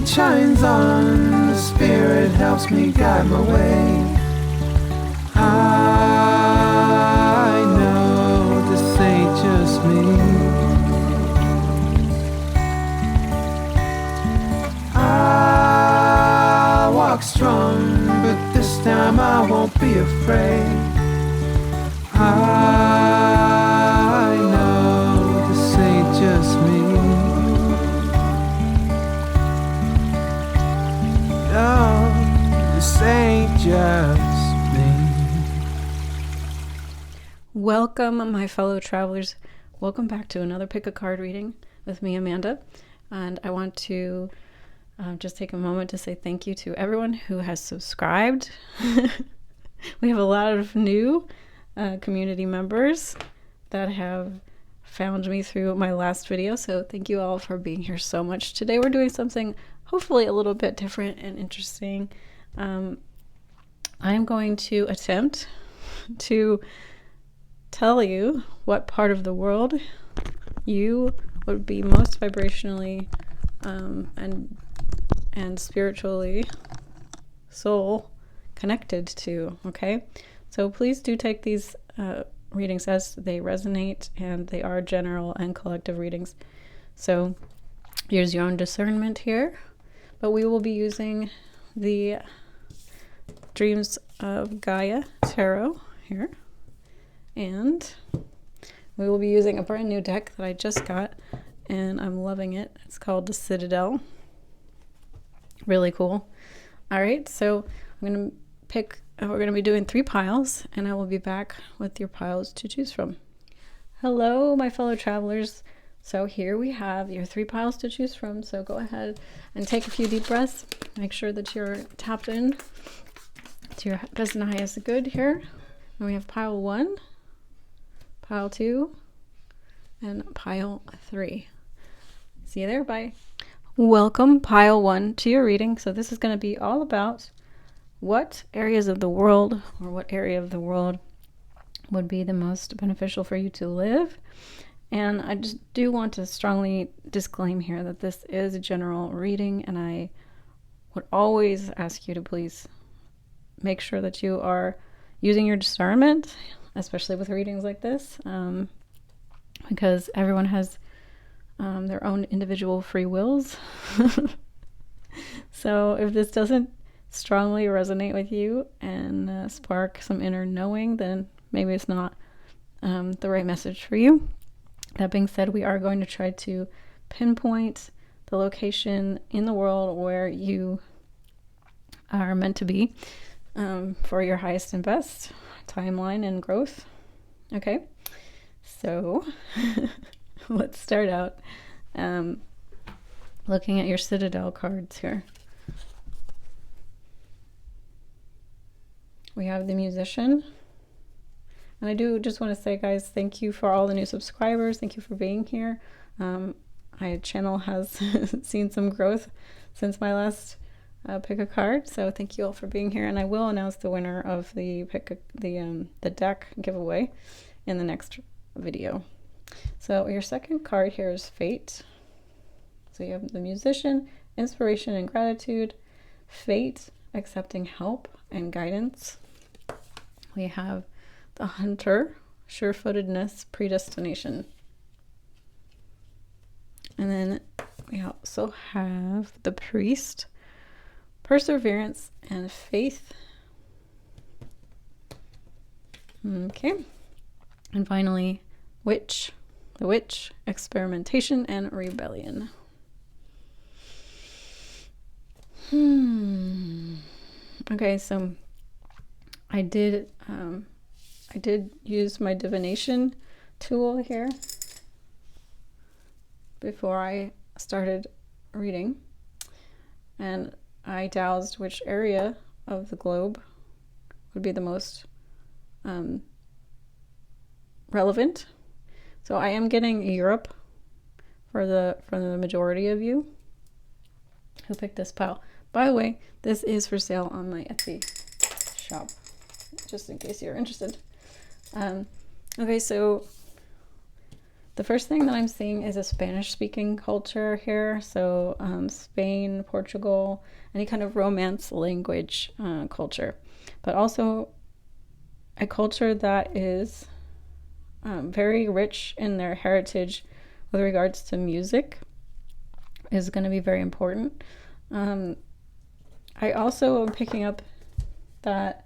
light shines on, the Spirit helps me guide my way. I know this ain't just me. I walk strong, but this time I won't be afraid. I know this ain't just me. No, this ain't just me. Welcome, my fellow travelers. Welcome back to another Pick a Card reading with me, Amanda. And I want to just take a moment to say thank you to everyone who has subscribed. We have a lot of new community members that have found me through my last video, so thank you all for being here so much. Today we're doing something hopefully a little bit different and interesting. I'm going to attempt to tell you what part of the world you would be most vibrationally and spiritually soul connected to. Okay, so please do take these readings as they resonate, and they are general and collective readings, so use your own discernment here. But we will be using the Dreams of Gaia Tarot here, and we will be using a brand new deck that I just got and I'm loving it. It's called the Citadel. Really cool. All right, so I'm going to pick, we're going to be doing 3 piles, and I will be back with your piles to choose from. Hello, my fellow travelers. So here we have your 3 piles to choose from. So go ahead and take a few deep breaths. Make sure that you're tapped in to your best and highest good here. And we have pile 1, pile 2, and pile 3. See you there. Bye. Welcome, pile 1, to your reading. So this is going to be all about what areas of the world, or what area of the world would be the most beneficial for you to live. And I just do want to strongly disclaim here that this is a general reading, and I would always ask you to please make sure that you are using your discernment, especially with readings like this, because everyone has their own individual free wills. So if this doesn't strongly resonate with you and spark some inner knowing, then maybe it's not the right message for you. That being said, we are going to try to pinpoint the location in the world where you are meant to be for your highest and best timeline and growth. Okay, so let's start out looking at your Citadel cards here. We have the Musician. And I do just want to say, guys, thank you for all the new subscribers. Thank you for being here. My channel has seen some growth since my last pick a card. So thank you all for being here. And I will announce the winner of the deck giveaway in the next video. So your second card here is Fate. So you have the Musician, Inspiration and Gratitude, Fate, Accepting Help and Guidance. We have the Hunter, Sure-footedness, Predestination. And then we also have the Priest, Perseverance and Faith. Okay. And finally, Witch, the Witch, Experimentation and Rebellion. Okay, so I did use my divination tool here before I started reading, and I dowsed which area of the globe would be the most relevant. So I am getting Europe for the majority of you who picked this pile. By the way, this is for sale on my Etsy shop, just in case you're interested. Okay, so the first thing that I'm seeing is a Spanish-speaking culture here. So Spain, Portugal, any kind of Romance language culture. But also a culture that is very rich in their heritage with regards to music is going to be very important. I also am picking up that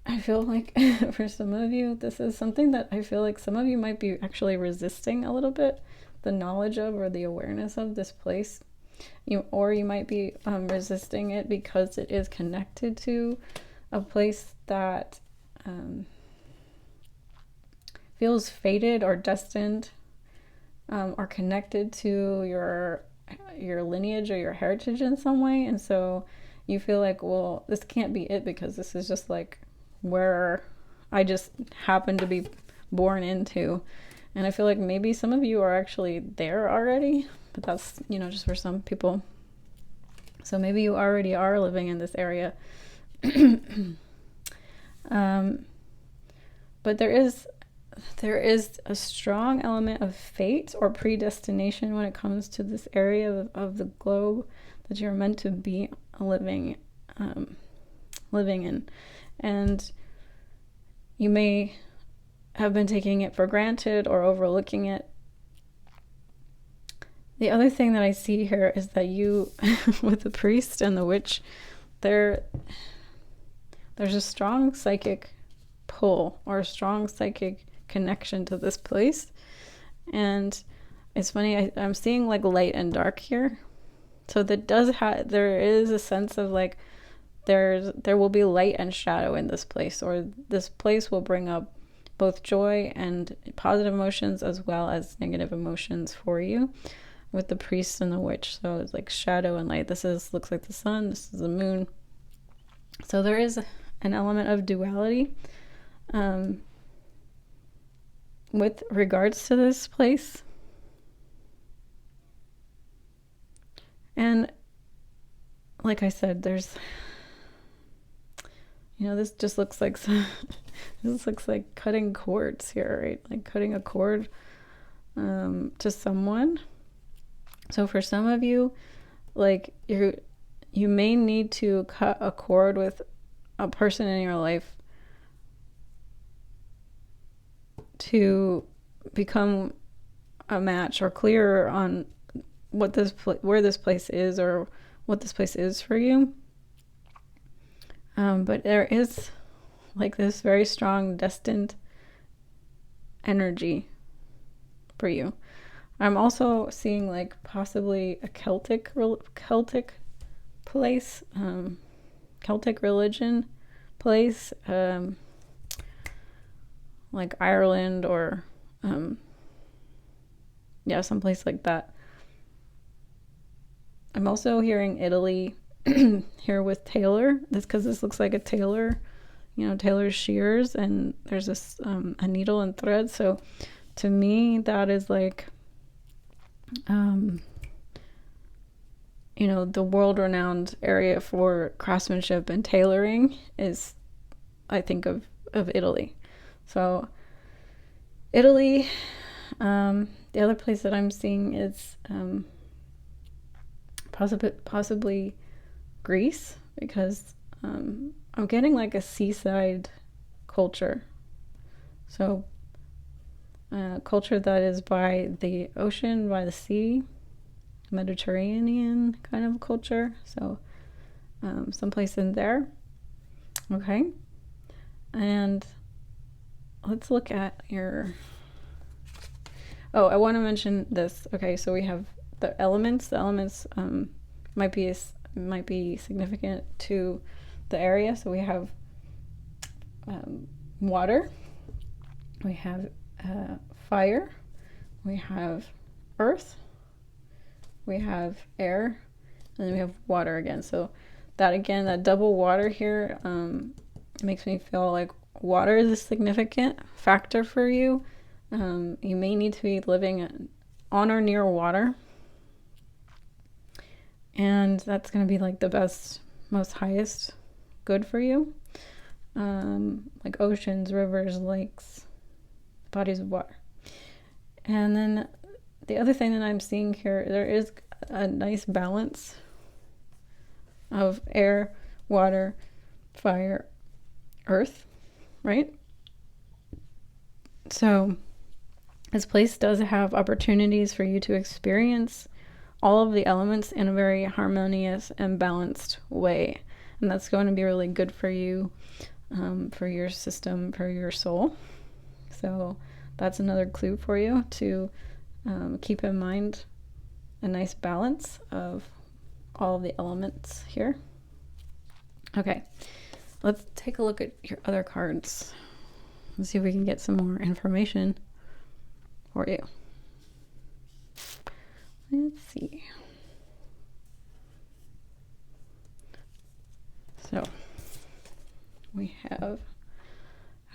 I feel like for some of you, this is something that I feel like some of you might be actually resisting a little bit, the knowledge of or the awareness of this place. Or you might be resisting it because it is connected to a place that feels fated or destined, or connected to your lineage or your heritage in some way. And so you feel like, well, this can't be it because this is just like where I just happen to be born into. And I feel like maybe some of you are actually there already, but that's, just for some people. So maybe you already are living in this area. But there is a strong element of fate or predestination when it comes to this area of the globe that you're meant to be living in. And you may have been taking it for granted or overlooking it. The other thing that I see here is that you, with the priest and the witch, there's a strong psychic pull or a strong psychic connection to this place. And it's funny, I'm seeing like light and dark here. So there is a sense of like there will be light and shadow in this place, or this place will bring up both joy and positive emotions as well as negative emotions for you with the priest and the witch. So it's like shadow and light. Looks like the sun, this is the moon. So there is an element of duality with regards to this place. And like I said, there's this just looks like this looks like cutting cords here, right? Like cutting a cord to someone. So for some of you, like you may need to cut a cord with a person in your life to become a match or clearer on where this place is or what this place is for you. But there is like this very strong destined energy for you. I'm also seeing like possibly a Celtic place, Celtic religion place, like Ireland or someplace like that. I'm also hearing Italy here with tailor. Because this looks like a tailor, tailor's shears, and there's this a needle and thread. So to me, that is like the world-renowned area for craftsmanship and tailoring is, I think of Italy. So Italy, the other place that I'm seeing is possibly Greece, because I'm getting like a seaside culture. So culture that is by the ocean, by the sea, Mediterranean kind of culture. So someplace in there. Okay. And let's look at your... Oh, I want to mention this. Okay, so we have the elements. The elements might be significant to the area. So we have water, we have fire, we have earth, we have air, and then we have water again. So that double water here makes me feel like water is a significant factor for you. You may need to be living on or near water. And that's going to be like the best, most highest good for you. Like oceans, rivers, lakes, bodies of water. And then the other thing that I'm seeing here, there is a nice balance of air, water, fire, earth, right? So this place does have opportunities for you to experience all of the elements in a very harmonious and balanced way. And that's going to be really good for you, for your system, for your soul. So that's another clue for you to keep in mind, a nice balance of all of the elements here. Okay, let's take a look at your other cards. Let's see if we can get some more information for you. Let's see. So we have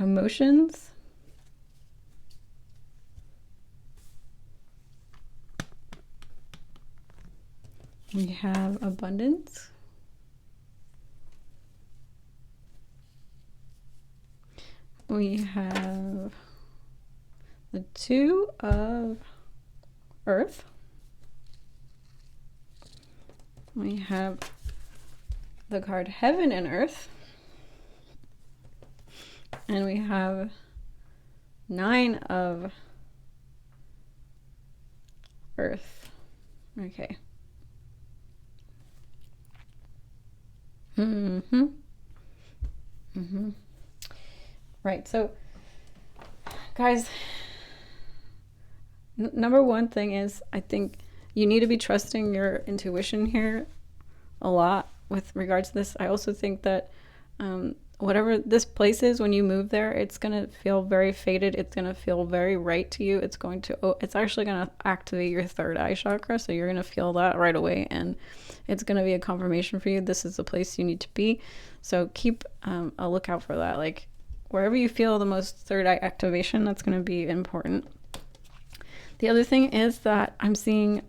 emotions, we have abundance, we have the Two of Earth, we have the card Heaven and Earth, and we have Nine of Earth. Okay. Right, so guys, number one thing is, I think you need to be trusting your intuition here a lot with regards to this. I also think that whatever this place is, when you move there, it's going to feel very fated. It's going to feel very right to you. It's actually going to activate your third eye chakra. So you're going to feel that right away. And it's going to be a confirmation for you. This is the place you need to be. So keep a lookout for that. Like wherever you feel the most third eye activation, that's going to be important. The other thing is that I'm seeing,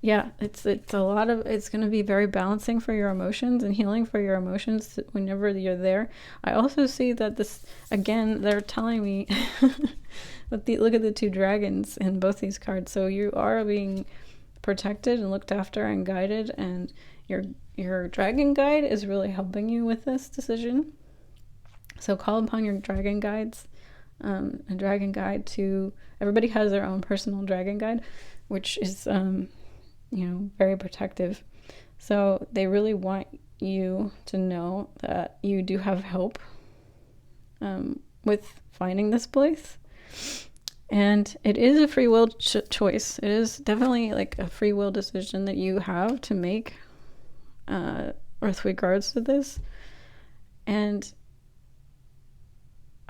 it's going to be very balancing for your emotions and healing for your emotions whenever you're there. I also see that this, again, they're telling me, look at the two dragons in both these cards. So you are being protected and looked after and guided, and your dragon guide is really helping you with this decision. So call upon your dragon guides. A dragon guide everybody has their own personal dragon guide, which is very protective. So they really want you to know that you do have help with finding this place. And it is a free will choice. It is definitely like a free will decision that you have to make with regards to this. And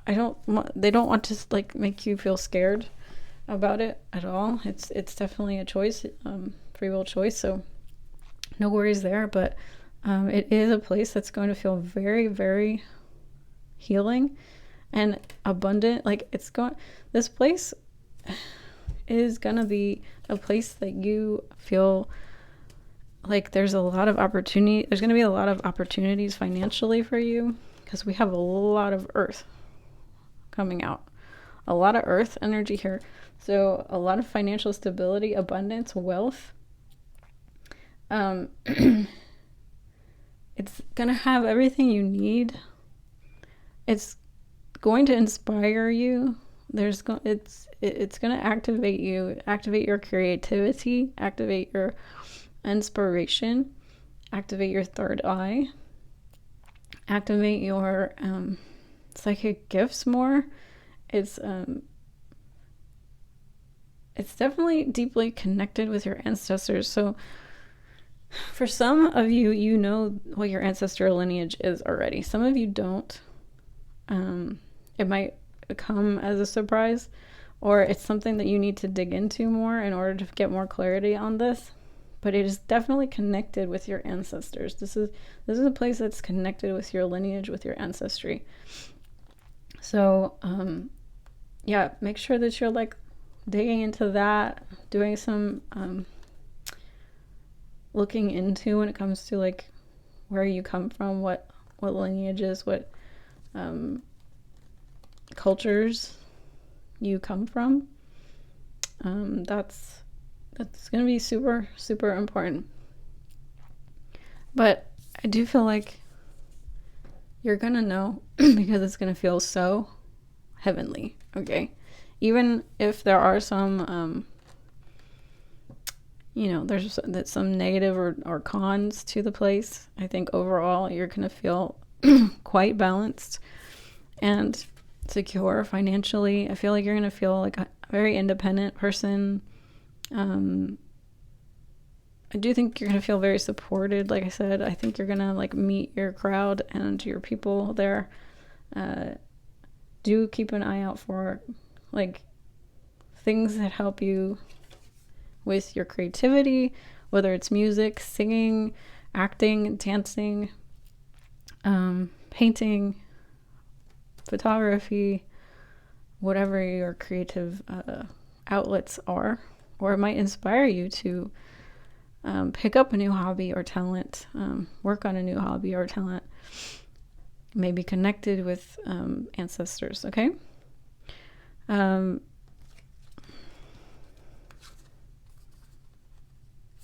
they don't want to like make you feel scared about it at all. It's definitely a choice, free will choice. So no worries there, but it is a place that's going to feel very, very healing and abundant. Like this place is gonna be a place that you feel like there's a lot of opportunity. There's gonna be a lot of opportunities financially for you, because we have a lot of earth coming out, a lot of earth energy here. So a lot of financial stability, abundance, wealth. It's gonna have everything you need. It's going to inspire you. It's gonna activate you, activate your creativity, activate your inspiration, activate your third eye, activate your psychic gifts more. It's definitely deeply connected with your ancestors. So for some of you, you know what your ancestral lineage is already. Some of you don't. It might come as a surprise, or it's something that you need to dig into more in order to get more clarity on this. But it is definitely connected with your ancestors. This is a place that's connected with your lineage, with your ancestry. So make sure that you're like digging into that, doing some looking into when it comes to like where you come from, what lineages, what cultures you come from. That's going to be super, super important. But I do feel like you're going to know because it's going to feel so heavenly, okay? Even if there are some, there's some negative or cons to the place, I think overall you're going to feel quite balanced and secure financially. I feel like you're going to feel like a very independent person. I do think you're going to feel very supported. Like I said, I think you're going to like meet your crowd and your people there. Do keep an eye out for like things that help you with your creativity, whether it's music, singing, acting, dancing, painting, photography, whatever your creative outlets are, or it might inspire you to pick up a new hobby or talent, work on a new hobby or talent, maybe connected with ancestors, okay?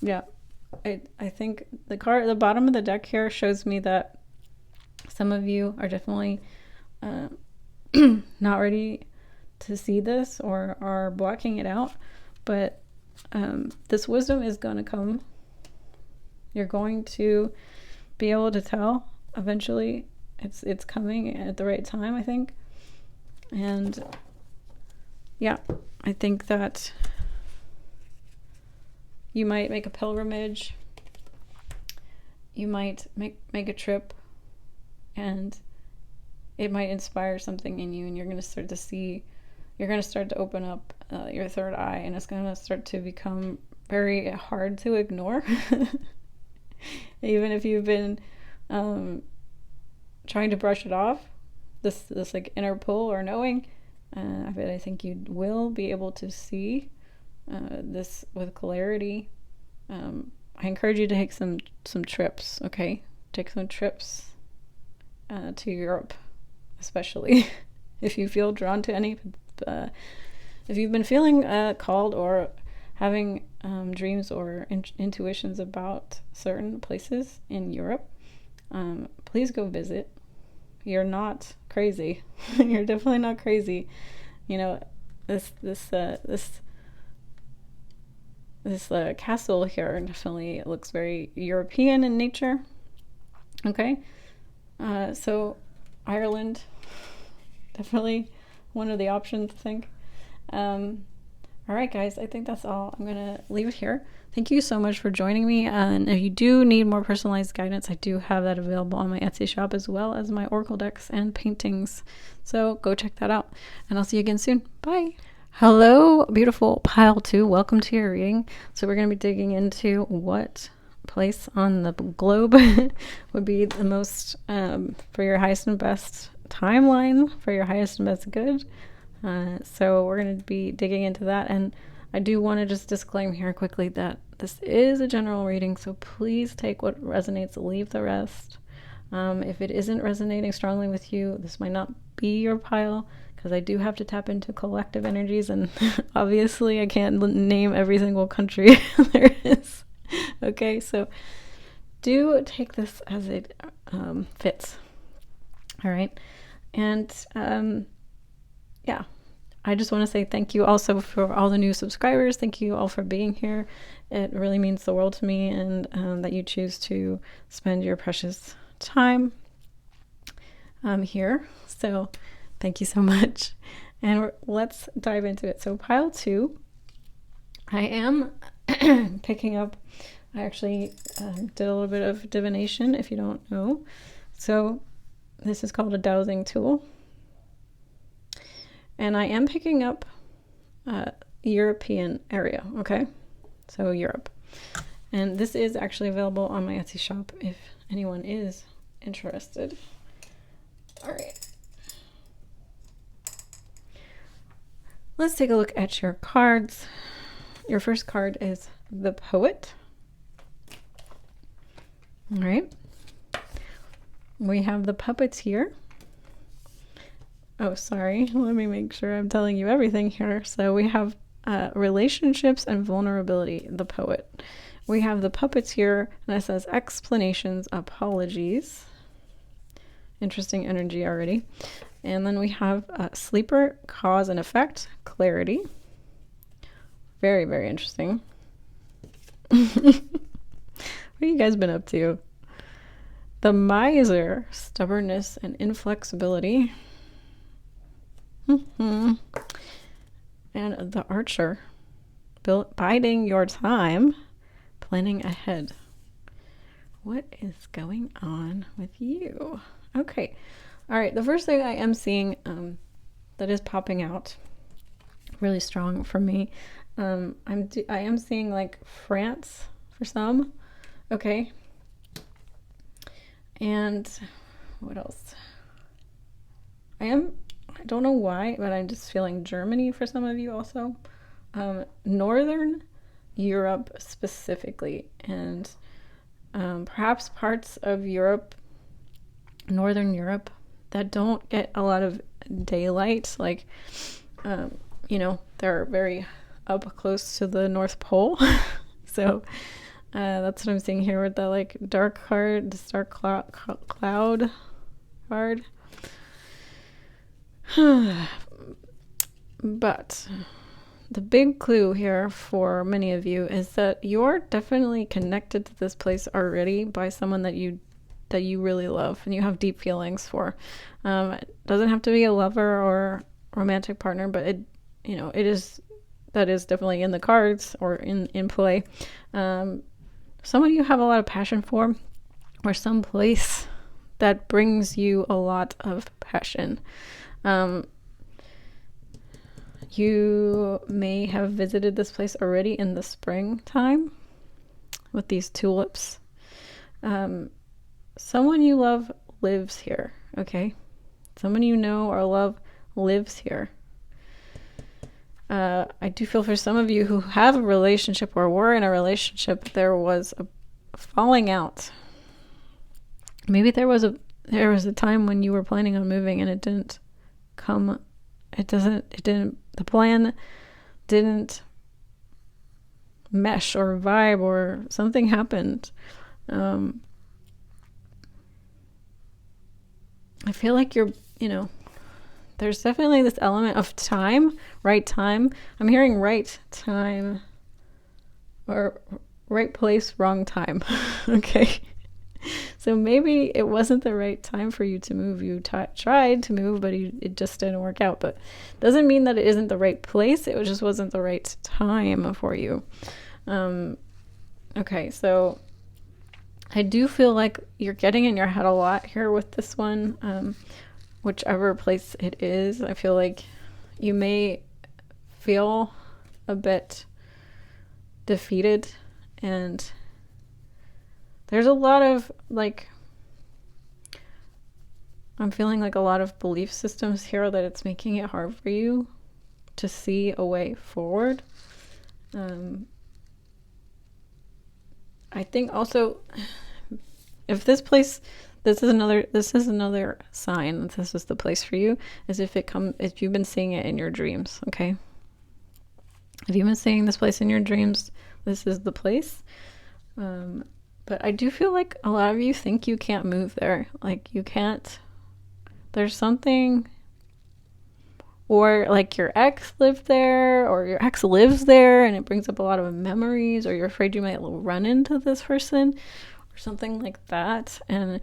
Yeah, I think the bottom of the deck here shows me that some of you are definitely not ready to see this or are blocking it out, but this wisdom is going to come. You're going to be able to tell eventually. It's coming at the right time, I think. And yeah, I think that you might make a pilgrimage. You might make a trip, and it might inspire something in you, and you're going to start to see, you're going to start to open up your third eye, and it's going to start to become very hard to ignore. Even if you've been trying to brush it off, this like inner pull or knowing, I think you will be able to see this with clarity. I encourage you to take some trips, okay? Take some trips to Europe, especially if you feel drawn to any. If you've been feeling called or having dreams or intuitions about certain places in Europe, please go visit. You're not crazy. You're definitely not crazy. You know, this castle here definitely looks very European in nature. Okay, so Ireland, definitely one of the options, I think. All right, guys, I think that's all. I'm going to leave it here. Thank you so much for joining me. And if you do need more personalized guidance, I do have that available on my Etsy shop, as well as my oracle decks and paintings. So go check that out. And I'll see you again soon. Bye. Hello, beautiful pile 2. Welcome to your reading. So we're going to be digging into what place on the globe would be the most for your highest and best timeline, for your highest and best good. So we're going to be digging into that, and I do want to just disclaim here quickly that this is a general reading, so please take what resonates, leave the rest. If it isn't resonating strongly with you, this might not be your pile, because I do have to tap into collective energies, and obviously I can't name every single country there is. Okay, so do take this as it fits. All right, and yeah, I just want to say thank you also for all the new subscribers. Thank you all for being here. It really means the world to me, and that you choose to spend your precious time here. So thank you so much. And let's dive into it. So pile 2, I am picking up, I actually did a little bit of divination, if you don't know. So this is called a dowsing tool. And I am picking up European area, okay? So Europe. And this is actually available on my Etsy shop if anyone is interested. All right. Let's take a look at your cards. Your first card is the Poet. All right. We have the puppets here. Oh, sorry. Let me make sure I'm telling you everything here. So we have relationships and vulnerability, the poet. We have the puppets here, and it says explanations, apologies. Interesting energy already. And then we have sleeper, cause and effect, clarity. Very, very interesting. What have you guys been up to? The miser, stubbornness and inflexibility. And the archer, biding your time, planning ahead. What is going on with you? Okay. All right. The first thing I am seeing that is popping out really strong for me. I am seeing like France for some. Okay. And what else? I don't know why, but I'm just feeling Germany for some of you also. Northern Europe specifically, and perhaps parts of Europe, Northern Europe, that don't get a lot of daylight. Like, they're very up close to the North Pole. So that's what I'm seeing here with the like dark card, the dark cloud card. But the big clue here for many of you is that you're definitely connected to this place already by someone that you really love and you have deep feelings for. It doesn't have to be a lover or romantic partner, but that is definitely in the cards or in play. Someone you have a lot of passion for, or some place that brings you a lot of passion. You may have visited this place already in the springtime with these tulips. Someone you love lives here, okay? Someone you know or love lives here. I do feel for some of you who have a relationship or were in a relationship, there was a falling out. Maybe there was a time when you were planning on moving and it didn't come. The plan didn't mesh or vibe or something happened. I feel like there's definitely this element of time, right time. I'm hearing right time or right place, wrong time. Okay. So maybe it wasn't the right time for you to move. You tried to move, but it just didn't work out. But doesn't mean that it isn't the right place. It just wasn't the right time for you. Okay, so I do feel like you're getting in your head a lot here with this one. Whichever place it is, I feel like you may feel a bit defeated, and there's a lot of I'm feeling like a lot of belief systems here that it's making it hard for you to see a way forward. I think also if this place, this is another sign that this is the place for you, is if you've been seeing it in your dreams, okay? If you've been seeing this place in your dreams, this is the place. But I do feel like a lot of you think you can't move there. Like you can't, there's something, or like your ex lived there, or your ex lives there and it brings up a lot of memories, or you're afraid you might run into this person or something like that. And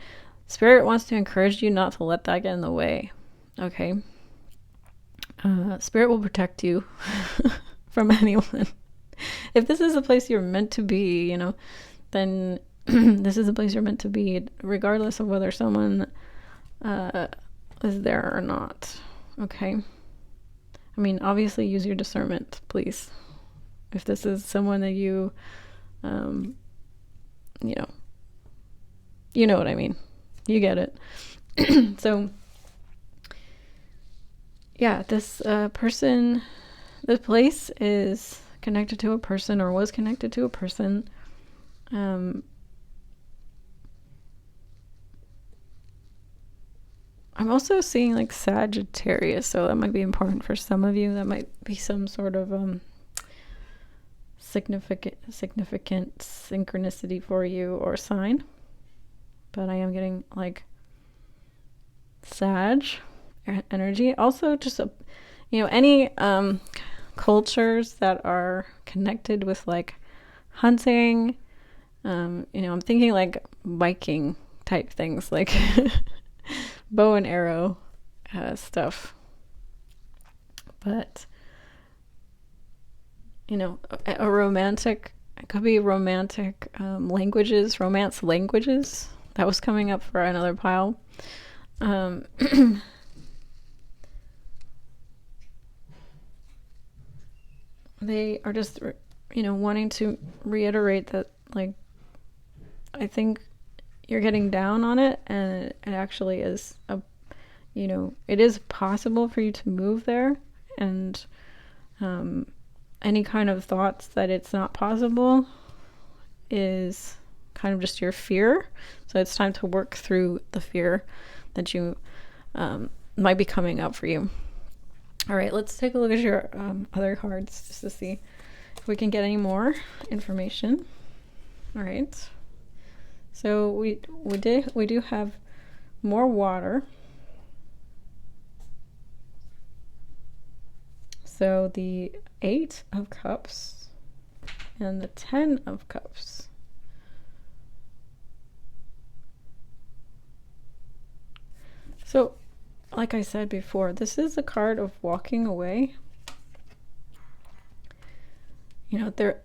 Spirit wants to encourage you not to let that get in the way. Okay. Spirit will protect you from anyone. If this is a place you're meant to be, then this is a place you're meant to be, regardless of whether someone is there or not. Okay. I mean, obviously use your discernment, please. If this is someone that you know what I mean. You get it. So, yeah, this place is connected to a person, or was connected to a person. I'm also seeing like Sagittarius, so that might be important for some of you. That might be some sort of significant synchronicity for you or sign. But I am getting like Sag energy. Also, just any cultures that are connected with like hunting. I'm thinking like Viking type things, like bow and arrow stuff. But a romantic, it could be romantic romance languages. That was coming up for another pile. They are just, wanting to reiterate that, like, I think you're getting down on it, and it actually is it is possible for you to move there, and any kind of thoughts that it's not possible is kind of just your fear. So it's time to work through the fear that you might be coming up for you. All right, let's take a look at your other cards just to see if we can get any more information. All right, so we do have more water. So the 8 of Cups and the 10 of Cups. So, like I said before, this is a card of walking away. They're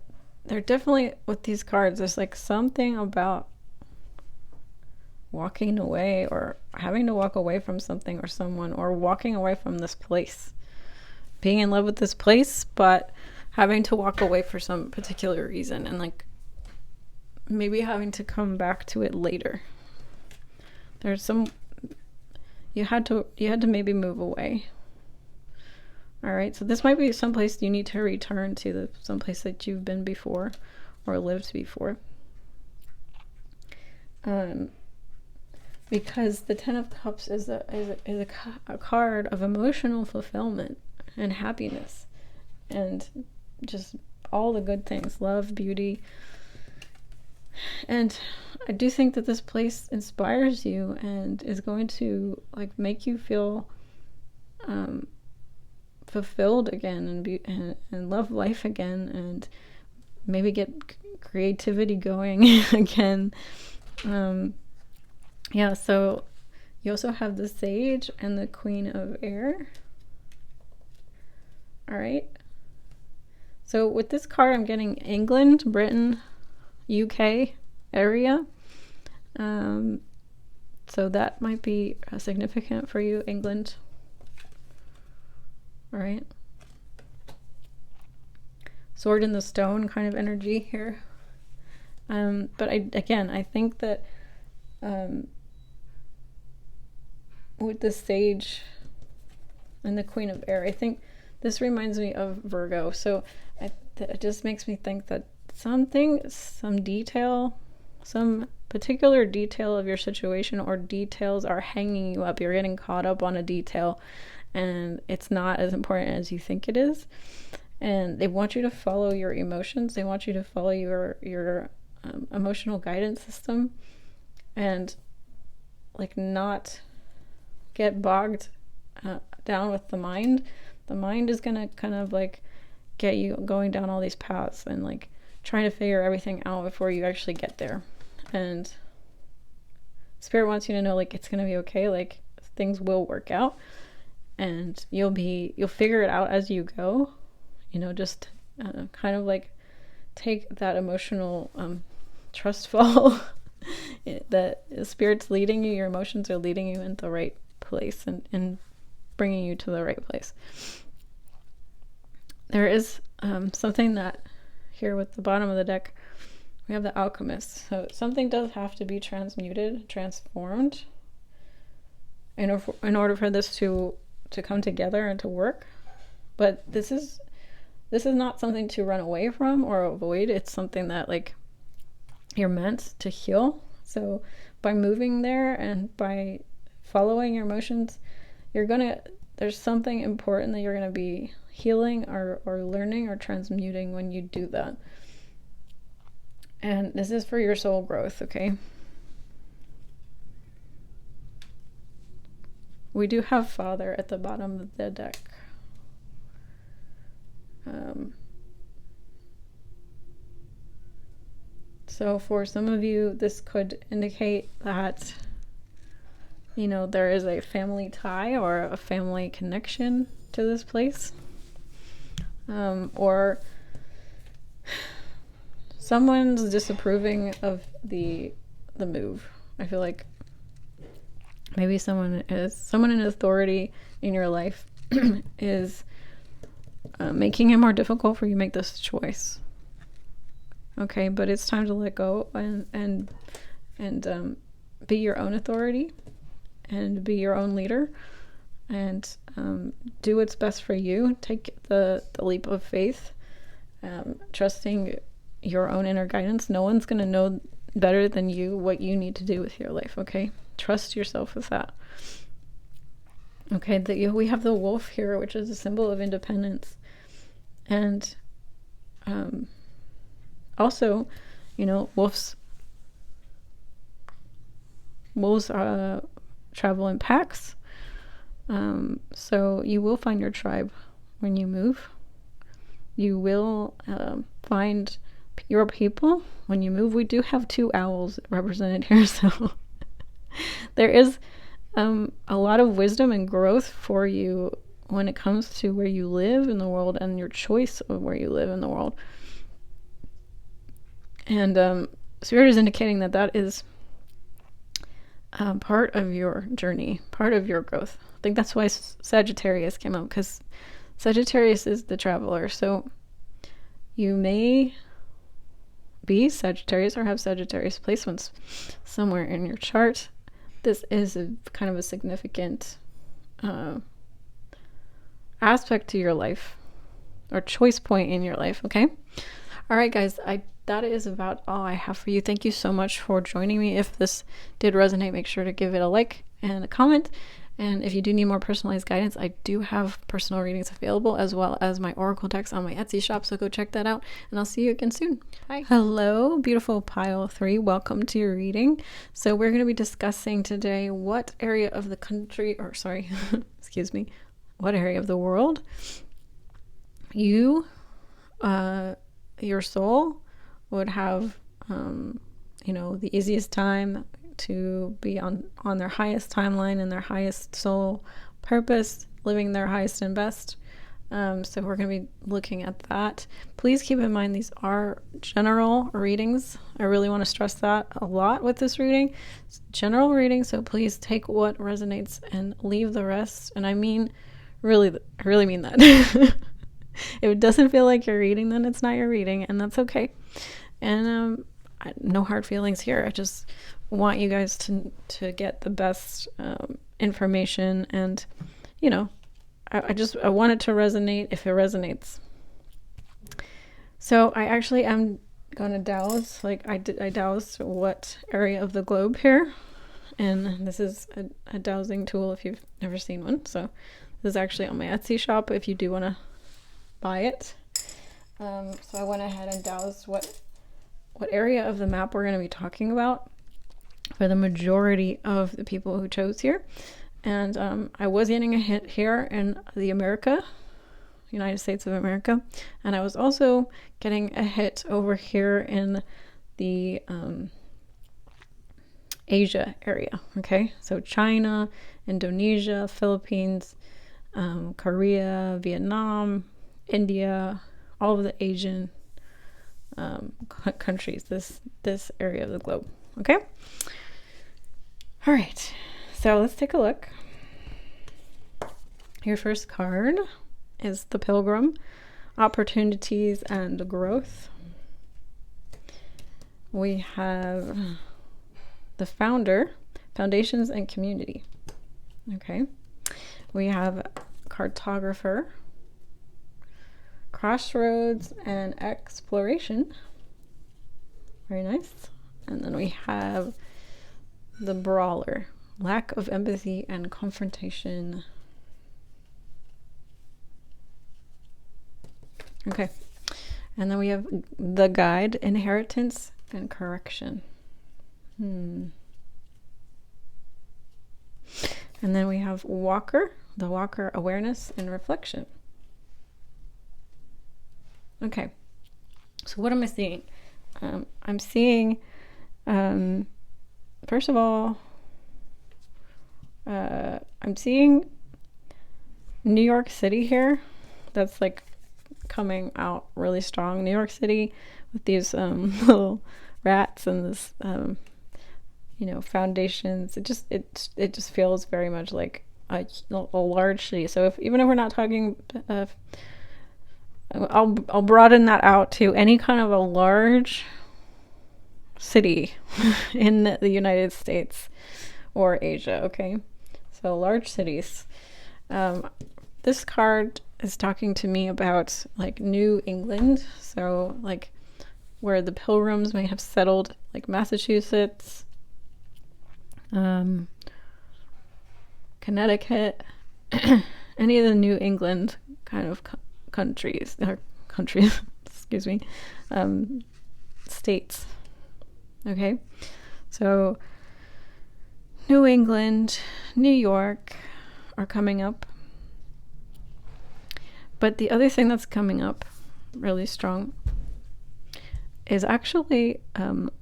definitely, with these cards, there's like something about walking away, or having to walk away from something or someone, or walking away from this place. Being in love with this place, but having to walk away for some particular reason, and like maybe having to come back to it later. There's some, you had to maybe move away. All right, so this might be someplace you need to return to, someplace that you've been before or lived before. Because the 10 of Cups is a card of emotional fulfillment and happiness, and just all the good things, love, beauty. And I do think that this place inspires you and is going to like make you feel fulfilled again, and love life again, and maybe get creativity going again. So you also have the Sage and the Queen of Air. All right. So with this card, I'm getting England, Britain, UK area. So that might be significant for you, England. All right. Sword in the Stone kind of energy here. But I think that with the Sage and the Queen of Air, I think this reminds me of Virgo. So it just makes me think that some particular detail of your situation or details are hanging you up. You're getting caught up on a detail, and it's not as important as you think it is. And they want you to follow your emotions. They want you to follow your emotional guidance system, and like not get bogged down with the mind. The mind is gonna kind of like get you going down all these paths and like trying to figure everything out before you actually get there. And Spirit wants you to know, like, it's gonna be okay. Like, things will work out, and you'll figure it out as you go. Just kind of like take that emotional trust fall that Spirit's leading you. Your emotions are leading you in the right place and bringing you to the right place. There is something that here with the bottom of the deck, we have the Alchemist. So something does have to be transformed in order for this to come together and to work. But this is not something to run away from or avoid. It's something that like you're meant to heal. So by moving there and by following your emotions, there's something important that you're gonna be healing or learning or transmuting when you do that. And this is for your soul growth, okay? We do have Father at the bottom of the deck. So for some of you, this could indicate that, you know, there is a family tie or a family connection to this place. Or someone's disapproving of the move. I feel like maybe someone in authority in your life is making it more difficult for you to make this choice. Okay, but it's time to let go and be your own authority and be your own leader and do what's best for you. Take the leap of faith, trusting your own inner guidance. No one's going to know better than you what you need to do with your life, okay? Trust yourself with that. Okay, we have the wolf here, which is a symbol of independence. And also, you know, wolves travel in packs. So you will find your tribe when you move. You will find your people when you move. We do have 2 owls represented here, so there is a lot of wisdom and growth for you when it comes to where you live in the world and your choice of where you live in the world. And Spirit is indicating that is part of your journey, part of your growth. I think that's why Sagittarius came up, because Sagittarius is the traveler. So you may be Sagittarius or have Sagittarius placements somewhere in your chart. This is kind of a significant aspect to your life or choice point in your life, okay? All right, guys, that is about all I have for you. Thank you so much for joining me. If this did resonate, make sure to give it a like and a comment. And if you do need more personalized guidance, I do have personal readings available, as well as my oracle decks on my Etsy shop. So go check that out, and I'll see you again soon. Bye. Hello, beautiful pile 3. Welcome to your reading. So we're going to be discussing today what area of the country, or sorry, excuse me, what area of the world you, your soul would have, you know, the easiest time to be on their highest timeline and their highest soul purpose, living their highest and best. So we're going to be looking at that. Please keep in mind these are general readings. I really want to stress that a lot with this reading. It's general reading, so please take what resonates and leave the rest. And I mean, I really mean that. If it doesn't feel like you're reading, then it's not your reading, and that's okay. And no hard feelings here. I just want you guys to get the best information, and you know, I want it to resonate if it resonates. So I actually am gonna dowse, like I dowsed what area of the globe here, and this is a dowsing tool if you've never seen one. So this is actually on my Etsy shop if you do want to buy it. So I went ahead and dowsed what area of the map we're going to be talking about for the majority of the people who chose here. And I was getting a hit here in the United States of America, and I was also getting a hit over here in the Asia area. Okay, so China, Indonesia, Philippines, Korea, Vietnam, India, all of the Asian countries, this area of the globe. Okay, all right, so let's take a look. Your first card is the Pilgrim, Opportunities and Growth. We have the Founder, Foundations and Community. Okay, we have Cartographer, Crossroads and Exploration. Very nice. And then we have the Brawler, lack of empathy and confrontation. Okay. And then we have the guide, inheritance and correction. And then we have walker, the walker, awareness and reflection. Okay. So what am I seeing? I'm seeing, first of all, I'm seeing New York City here. That's like coming out really strong. New York City with these little rats and this foundations. It just feels very much like a large city. So even if we're not talking, I'll broaden that out to any kind of a large city in the United States or Asia. Okay, so large cities. This card is talking to me about like New England, so like where the Pilgrims may have settled, like Massachusetts, Connecticut, any of the New England kind of countries, excuse me, states. Okay, so New England, New York are coming up. But the other thing that's coming up really strong is actually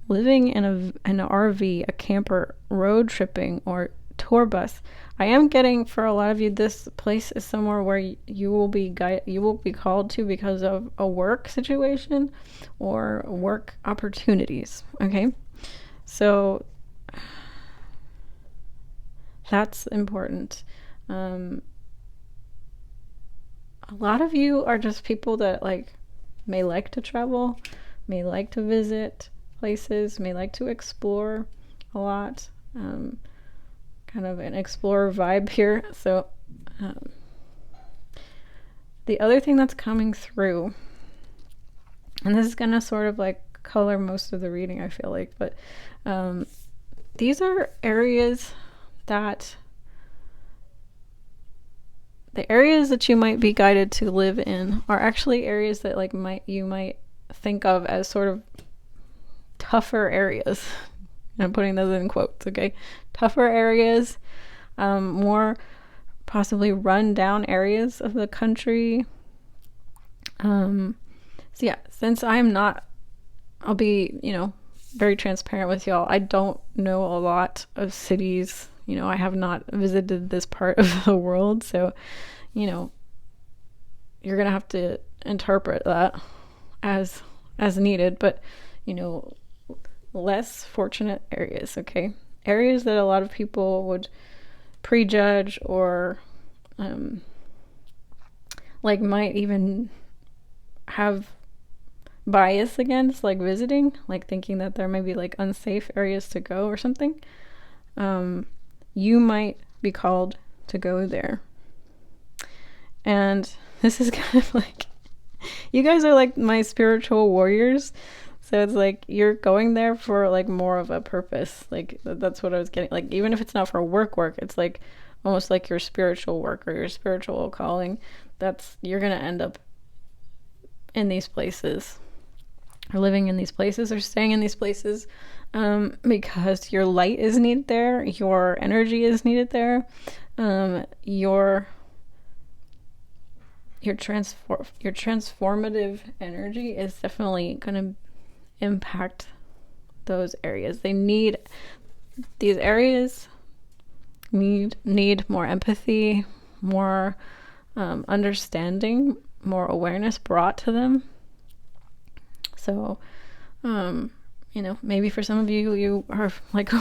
living in an RV, a camper, road tripping, or tour bus. I am getting, for a lot of you, this place is somewhere where you will be called to because of a work situation or work opportunities. Okay, so that's important. A lot of you are just people that may like to travel, may like to visit places, may like to explore a lot. Kind of an explorer vibe here. So the other thing that's coming through, and this is gonna sort of color most of the reading, I feel like, but these are areas that the areas that you might be guided to live in are actually areas that you might think of as sort of tougher areas. I'm putting those in quotes, okay? Tougher areas, more possibly run down areas of the country. So yeah, since I'll be, very transparent with y'all. I don't know a lot of cities. I have not visited this part of the world, so, you're gonna have to interpret that as needed, but, less fortunate areas, okay? Areas that a lot of people would prejudge or, might even have bias against, visiting, thinking that there may be, unsafe areas to go or something. You might be called to go there. And this is kind of you guys are my spiritual warriors. So it's you're going there for more of a purpose. That's what I was getting. Even if it's not for work, it's almost like your spiritual work or your spiritual calling. You're going to end up in these places, or living in these places, or staying in these places, because your light is needed there, your energy is needed there, your transformative energy is definitely going to impact those areas. These areas need more empathy, more understanding, more awareness brought to them. So, maybe for some of you, you are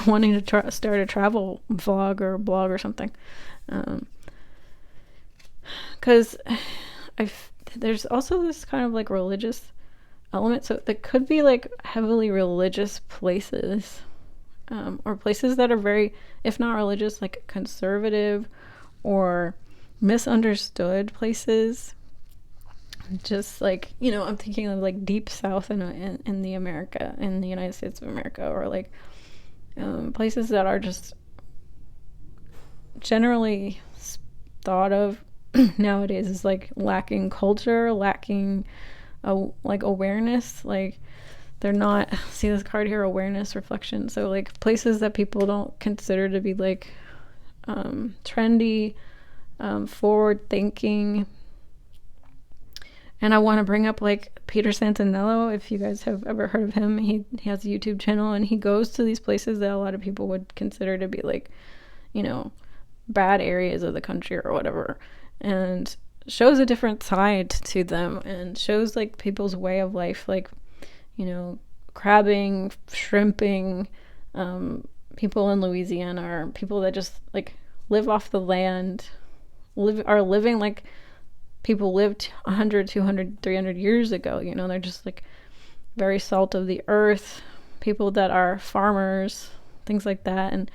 wanting to start a travel vlog or blog or something. Because there's also this kind of religious element. So there could be heavily religious places, or places that are very, if not religious, conservative or misunderstood places. Just I'm thinking of deep south in the United States of America, or places that are just generally thought of nowadays as like lacking culture, lacking like awareness. Like they're not, see this card here, awareness, reflection. So like places that people don't consider to be like trendy, forward thinking. And I want to bring up like Peter Santinello, if you guys have ever heard of him. He has a YouTube channel, and he goes to these places that a lot of people would consider to be like, you know, bad areas of the country or whatever, and shows a different side to them, and shows like people's way of life, like, you know, crabbing, shrimping. People in Louisiana are people that just like live off the land, are living like people lived 100, 200, 300 years ago. You know, they're just like very salt of the earth, people that are farmers, things like that. And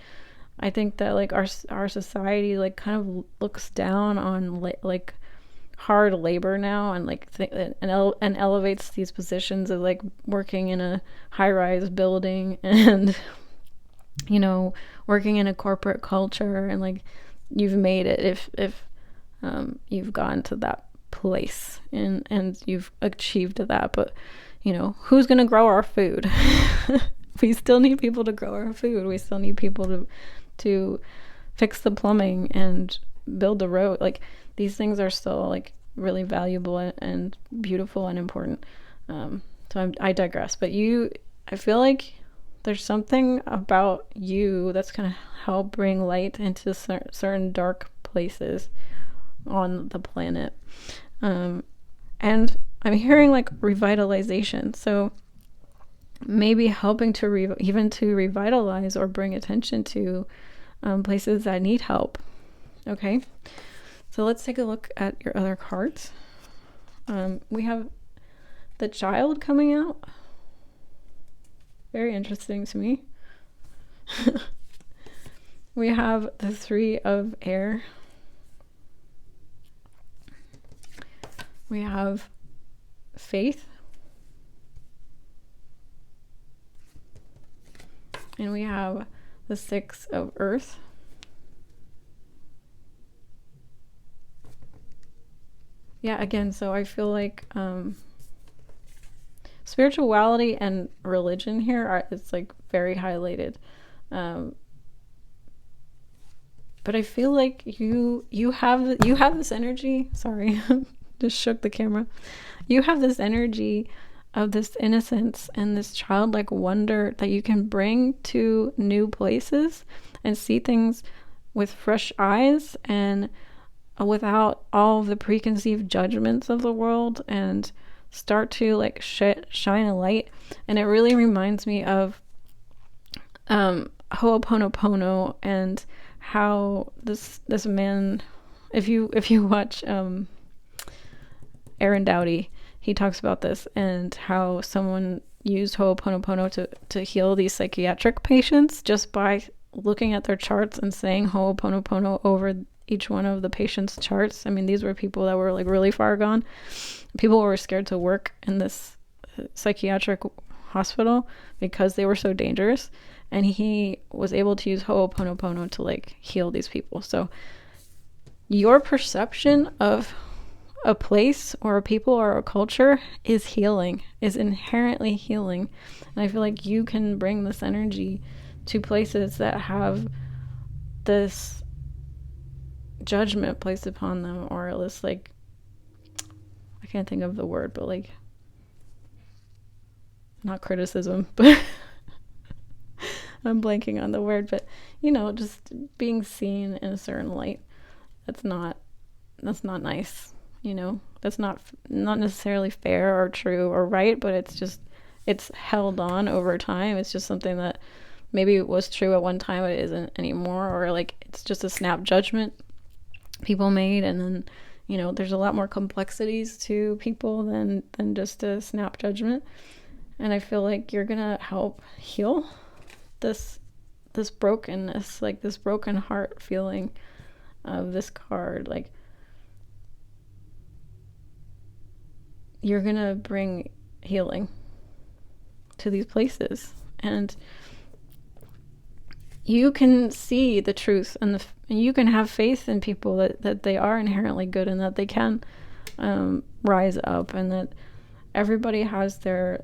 I think that like our society like kind of looks down on like hard labor now, and like and elevates these positions of like working in a high-rise building, and you know, working in a corporate culture, and like you've made it if you've gone to that place and you've achieved that. But you know, who's gonna grow our food? We still need people to grow our food. We still need people to fix the plumbing and build the road. Like these things are still like really valuable and beautiful and important. So I digress. But I feel like there's something about you that's gonna help bring light into certain dark places on the planet. And I'm hearing like revitalization. So maybe helping to even to revitalize or bring attention to places that need help. Okay, so let's take a look at your other cards. We have the Child coming out. Very interesting to me. We have the Three of Air. We have Faith. And we have the Six of Earth. Yeah, again, so I feel like spirituality and religion here it's like very highlighted. But I feel like you have this energy. Sorry, just shook the camera. You have this energy of this innocence and this childlike wonder that you can bring to new places and see things with fresh eyes and without all of the preconceived judgments of the world, and start to like shine a light. And it really reminds me of Ho'oponopono, and how this man, if you watch Aaron Doughty, he talks about this, and how someone used Ho'oponopono to heal these psychiatric patients just by looking at their charts and saying Ho'oponopono over each one of the patient's charts. I mean, these were people that were like really far gone. People were scared to work in this psychiatric hospital because they were so dangerous, and he was able to use Ho'oponopono to like heal these people. So your perception of a place or a people or a culture is healing, is inherently healing. And I feel like you can bring this energy to places that have this judgment placed upon them, or this like, I can't think of the word, but like, not criticism, but I'm blanking on the word, but you know, just being seen in a certain light that's not nice. You know, that's not necessarily fair or true or right, but it's held on over time. It's just something that maybe it was true at one time, but it isn't anymore, or like it's just a snap judgment people made. And then, you know, there's a lot more complexities to people than just a snap judgment. And I feel like you're gonna help heal this brokenness, like this broken heart feeling of this card. Like, you're gonna bring healing to these places, and you can see the truth, and you can have faith in people that they are inherently good, and that they can rise up, and that everybody has their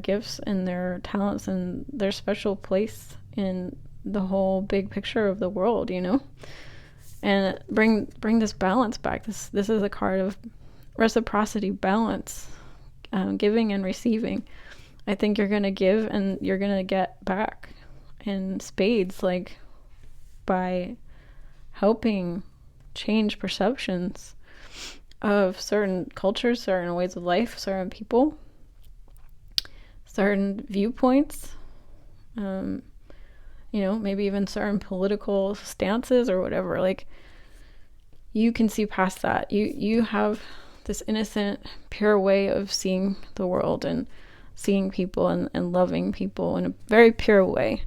gifts and their talents and their special place in the whole big picture of the world, you know? And bring this balance back. This is a card of reciprocity, balance, giving and receiving. I think you're going to give and you're going to get back in spades, like by helping change perceptions of certain cultures, certain ways of life, certain people, certain viewpoints, you know, maybe even certain political stances or whatever. Like, you can see past that. You have this innocent, pure way of seeing the world and seeing people and loving people in a very pure way.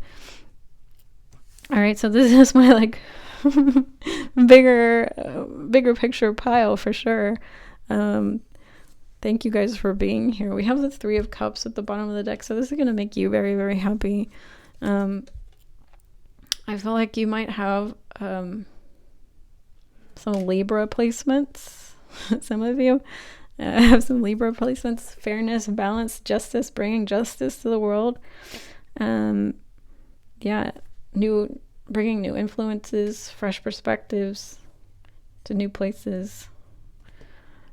All right, so this is my like bigger picture pile for sure. Thank you guys for being here. We have the Three of Cups at the bottom of the deck, so this is going to make you very, very happy. I feel like you might have some Libra placements. Some of you have some Libra placements. Fairness, balance, justice, bringing justice to the world. Yeah, bringing new influences, fresh perspectives to new places.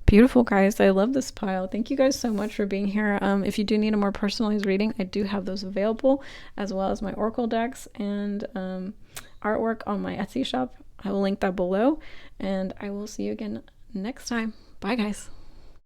Beautiful, guys. I love this pile. Thank you guys so much for being here. If you do need a more personalized reading, I do have those available, as well as my Oracle decks and artwork on my Etsy shop. I will link that below, and I will see you again next time. Bye, guys.